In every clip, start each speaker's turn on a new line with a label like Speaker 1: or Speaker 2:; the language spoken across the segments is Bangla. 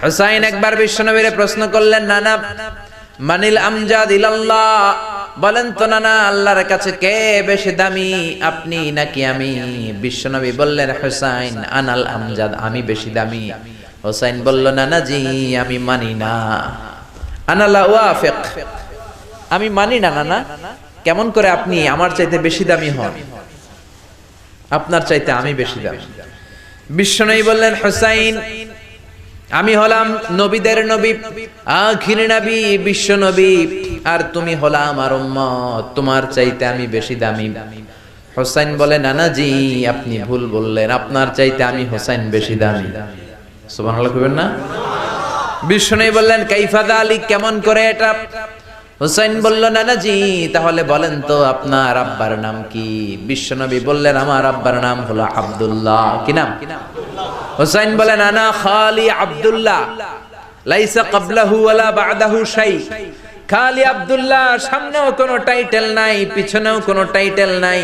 Speaker 1: হুসাইন একবার বিশ্বনবীরে প্রশ্ন করলেন, নানা মানিল আমজাদ ইলাল্লাহ, বলেন তো নানা আল্লাহর কাছে কে বেশি দামি, আপনি নাকি আমি? বিশ্বনবী বললেন, হুসাইন আনাল আমজাদ, আমি বেশি দামি। হুসাইন বলল, নানা জি আমি মানি না, আনা লা ওয়াফিক, আমি মানি না নানা। কেমন করে আপনি আমার চাইতে বেশি দামি হন? আপনার চাইতে আমি বেশি দামি। বিশ্বনবী বললেন, হুসাইন আমি হলাম নবীদের নবী, আখির নবী বিশ্ব নবী, আর তুমি হলা আমার উম্মত, তোমার চাইতে আমি বেশি দামি। হুসাইন বলে, নানা জি আপনি ভুল বললেন, আপনার চাইতে আমি হুসাইন বেশি দামি। সুবহানাল্লাহ কইবেন না? বিশ্বনবী বললেন, কাইফা যালিক, কেমন করে এটা? হুসাইন বলল, নানা জি তাহলে বলেন তো আপনার আব্বার নাম কি? বিশ্বনবী বললেন, আমার আব্বার নাম হলো আব্দুল্লাহ। কি নাম? হুসাইন বলেন, আনা খালি আব্দুল্লাহ, লাইসা ক্বাবলাহু ওয়ালা বা'দাহু শাই। খালি আব্দুল্লাহ, সামনেও কোনো টাইটেল নাই, পিছনেও কোনো টাইটেল নাই।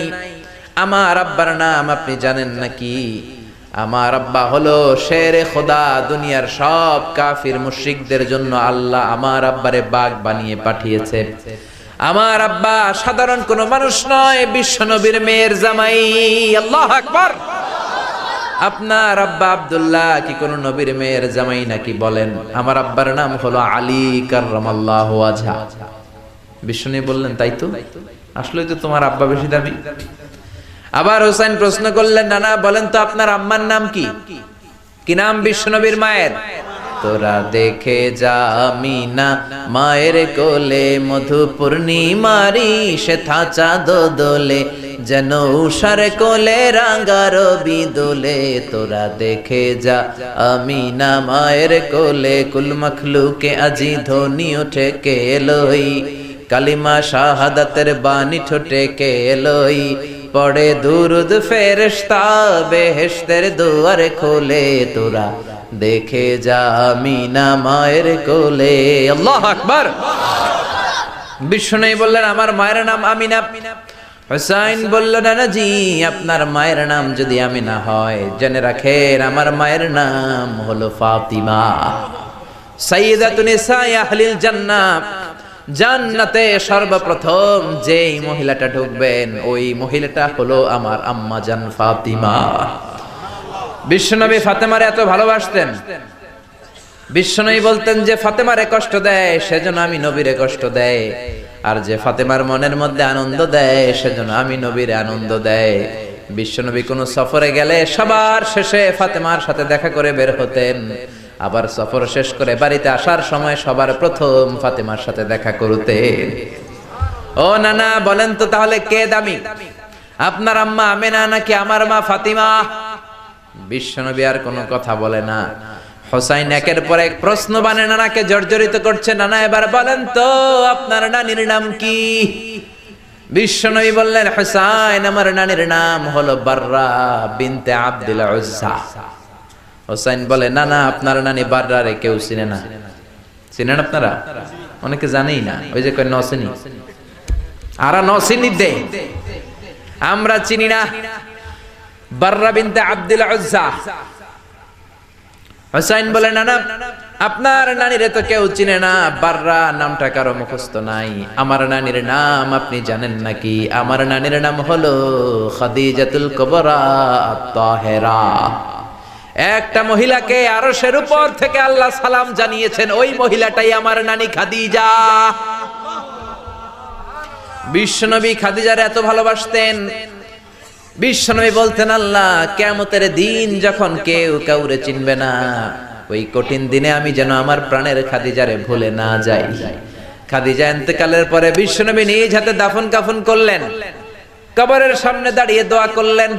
Speaker 1: আমার আব্বার নাম আপনি জানেন নাকি? আমার আব্বা হলো শেরে খোদা, দুনিয়ার সব কাফির মুশরিকদের জন্য আল্লাহ আমার আব্বারে বাগ বানিয়ে পাঠিয়েছে। আমার আব্বা সাধারণ কোনো মানুষ নয়, বিশ্ব নবীর মেয়ের জামাই। আল্লাহু আকবার। আপনার আব্বা আব্দুল্লাহ কি কোনো নবীর মেয়ের জামাই নাকি? বলেন, আমার আব্বার নাম হলো আলী কাররামাল্লাহু ওয়াজহা। বিশ্বনবী বললেন, তাই তো, আসলেই তো তোমার আব্বা বেশি দামি। আবার হুসাইন প্রশ্ন করলেন, নানা বলেন তো আপনার আম্মার নাম কি? কি নাম বিশ্বনবীর মায়ের? তোরা দেখে যা আমিনা মায়ের কোলে, মধু পূর্ণিমারি সেথা চাঁদ দোলে, যেন উষার কোলে রাঙা রবি দোলে। তোরা দেখে যা আমিনা মায়ের কোলে, কুল মখলুকে আজি ধ্বনি ওঠে কে এলোই, কালিমা শাহাদাতের বাণী ঠোঁটে কে এলোই, পড়ে দুরুদ ফেরেশতা বেহেশতের দুয়ার খোলে। তোরা দেখে যা আমিনা মায়ের কোলে। আল্লাহু আকবার। বিশ্বনবী বললেন, আমার মায়ের নাম আমিনা। হুসাইন বলল, নানা জি আপনার মায়ের নাম যদি আমিনা হয়, জেনে রাখেন আমার মায়ের নাম হলো ফাতিমা, সাইয়্যিদাতুন নিসাই আহলিল জান্নাহ। জান্নাতে সর্বপ্রথম যেই মহিলাটা ঢুকবেন, ওই মহিলাটা হলো আমার আম্মা জান ফাতিমা। বিশ্বনবী ফাতেমারে এত ভালোবাসতেন, বিশ্বনবী বলতেন যে ফাতেমারে কষ্ট দেয় সেজন্য আমি নবীরে কষ্ট দেয়, আর যে ফাতেমার মনের মধ্যে আনন্দ দেয় সেজন্য আমি নবীরে আনন্দ দেয়। বিশ্বনবী কোন সফরে গেলে সবার শেষে ফাতেমার সাথে দেখা করে বের হতেন, আবার সফর শেষ করে বাড়িতে আসার সময় সবার প্রথম ফাতেমার সাথে দেখা করতেন। ও নানা বলেন তো তাহলে কে দামি, আপনার আম্মা আমেনা নাকি আমার মা ফাতিমা? বিশ্বনবী আর কোনো কথা বলে না। হুসাইন একের পর এক প্রশ্ন বানে নানাকে জর্জরিত করছে, নানা এবার বলেন তো আপনার নানির নাম কি? বিশ্বনবী বললেন, হুসাইন আমার নানির নাম হলো বাররা বিনতে আব্দুল উজ্জা। হুসাইন বলে, নানা আপনার নানি বাররারে কেউ চিনে না। চিনেন আপনারা? অনেকে জানেই না, ওই যে কয় নসিনি, আরা নসিনি দে, আমরা চিনি না বাররা বিনতে আব্দুল উজ্জা। হুসাইন বলে, নানা আপনার নানিরে তো কেউ চিনে না, বাররা নামটা কারো মুখস্থ নাই। আমার নানির নাম আপনি জানেন নাকি? আমার নানির নাম হলো খাদিজাতুল কুবরা আত-তাহেরা। একটা মহিলাকে আরশের উপর থেকে আল্লাহ সালাম জানিয়েছেন, ওই মহিলাটাই আমার নানি খাদিজা। বিশ্বনবী খাদিজার এত ভালোবাসতেন, বিশ্বনবী বলতেন, আল্লাহ কিয়ামতের দিন যখন কেউ কাউরে চিনবে না, ওই কঠিন দিনে আমি যেন আমার প্রাণের খাদিজারে ভুলে না যাই। খাদিজা ইন্তেকালের পরে বিশ্বনবী নিজ হাতে দাফন কাফন করলেন, কবরের সামনে দাঁড়িয়ে দোয়া করলেন।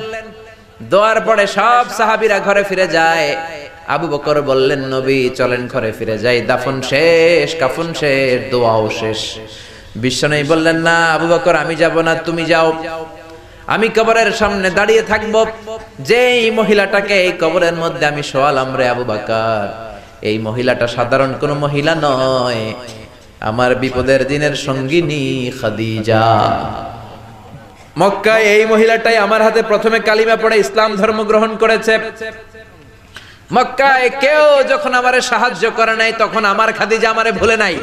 Speaker 1: দোয়ার পরে সব সাহাবীরা ঘরে ফিরে যায়। আবু বকর বললেন, নবী চলেন ঘরে ফিরে যাই, দাফন শেষ, কাফন শেষ, দোয়াও শেষ। বিশ্বনবী বললেন, না আবু বকর আমি যাব না, তুমি যাও, আমি কবরের সামনে দাঁড়িয়ে থাকবো। যেই মহিলাটাকে এই কবরের মধ্যে আমি শোয়ালাম রে আবু বকর, এই মহিলাটা সাধারণ কোন মহিলা নয়, আমার বিপদের দিনের সঙ্গিনী খাদিজা। মক্কায় এই মহিলাটাই আমার হাতে প্রথমে কালিমা পড়ে ইসলাম ধর্ম গ্রহণ করেছে। মক্কায় কেউ যখন আমারে সাহায্য করে নাই তখন আমার খাদিজা আমারে ভুলে নাই।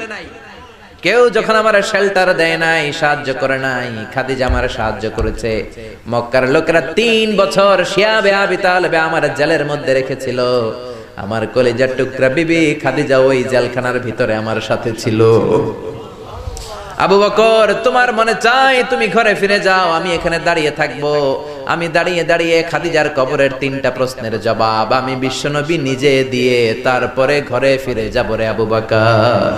Speaker 1: কেউ যখন আমারে শেল্টার দেয় নাই, সাহায্য করে নাই, খাদিজা আমারে সাহায্য করেছে। মক্কার লোকেরা 3 বছর শিয়াবে আবি তালেবে আমার জেলের মধ্যে রেখেছিল। আমার কলিজার টুকরা বিবি খাদিজা ওই জেলখানার ভিতরে আমার সাথে ছিল। আবু বকর, তোমার মনে চাই তুমি ঘরে ফিরে যাও, আমি এখানে দাঁড়িয়ে থাকবো। আমি দাঁড়িয়ে দাঁড়িয়ে খাদিজার কবরের 3টা প্রশ্নের জবাব আমি বিশ্বনবী নিজে দিয়ে তারপরে ঘরে ফিরে যাব রে আবু বকর।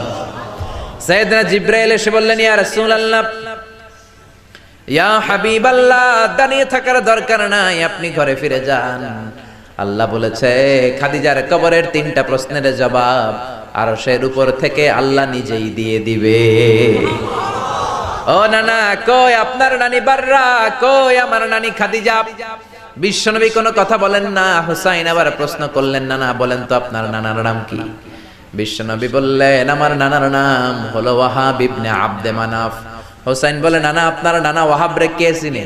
Speaker 1: সাইয়েদনা জিবরাইল এসে বললেন, ইয়া রাসূলুল্লাহ, ইয়া হাবিবাল্লাহ, দাঁড়িয়ে থাকার দরকার নাই, আপনি ঘরে ফিরে যান। আল্লাহ বলেছে খাদিজার কবরের 3টা প্রশ্নের জবাব আরশের উপর থেকে আল্লাহ নিজেই দিয়ে দিবে। ও নানা, কই আপনার নানি বাররা, কই আমার নানি খাদিজা? বিশ্বনবী কোনো কথা বলেন না। হুসাইন আবার প্রশ্ন করলেন, নানা বলেন তো আপনার নানার নাম কি? বিশ্বনবী বললেন, আমার নানার নাম হলো ওয়াহাব ইবনে আব্দে মানাফ। হুসাইন বলে, নানা আপনার নানা ওয়াহাব রে কে চিনে?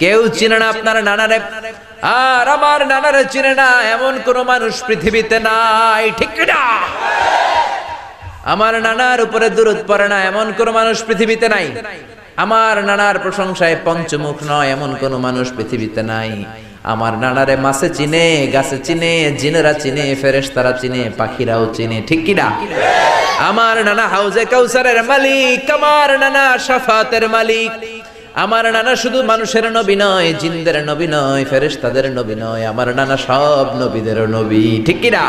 Speaker 1: কেউ চিনে না আপনার নানারে। আর আমার নানারে চিনে না এমন কোন মানুষ পৃথিবীতে নাই, ঠিক না? আমার নানার উপরে দুরূদ পড়ে না এমন কোন মানুষ পৃথিবীতে নাই। আমার নানার প্রশংসায় পঞ্চমুখ নয় এমন কোন মানুষ পৃথিবীতে নাই। আমার নানারে মাছে চিনে, গাছে চিনে, জিনেরা চিনে, ফেরেশতারা চিনে, পাখিরাও চিনে, ঠিক কি না? আমার নানা হাউজে কাউসারের মালিক, আমার নানা শাফাতের মালিক। আমার নানা শুধু মানুষের নবী নয়, জিনদের নবী নয়, ফেরেশতাদের নবী নয়, আমার নানা সব নবীদের নবী, ঠিক কি না?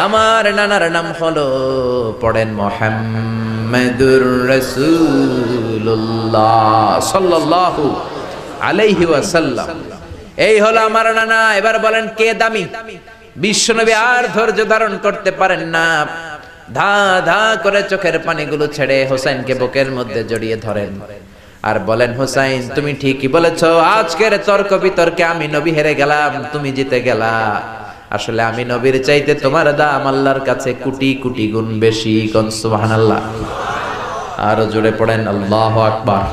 Speaker 1: আমার নানার নাম হলো, পড়েন, মুহাম্মাদুর রাসূলুল্লাহ সাল্লাল্লাহু আলাইহি ওয়াসাল্লাম। এই হলো আমার নানা। এবার বলেন কে দামি? বিশ্বনবী আর ধৈর্য ধারণ করতে পারেন না, ধা ধা করে চোখের পানিগুলো ছেড়ে হোসেনকে বুকের মধ্যে জড়িয়ে ধরেন আর বলেন, হোসাইন তুমি ঠিকই বলেছো, আজকের তর্ক বিতর্কে আমি নবী হেরে গেলাম, তুমি জিতে গেলা। আসলে আমি নবীর চাইতে তোমার দাম আল্লাহর কাছে কোটি কোটি গুণ বেশি। কোন সুবহানাল্লাহ। আরো জোরে পড়েন আল্লাহু আকবার।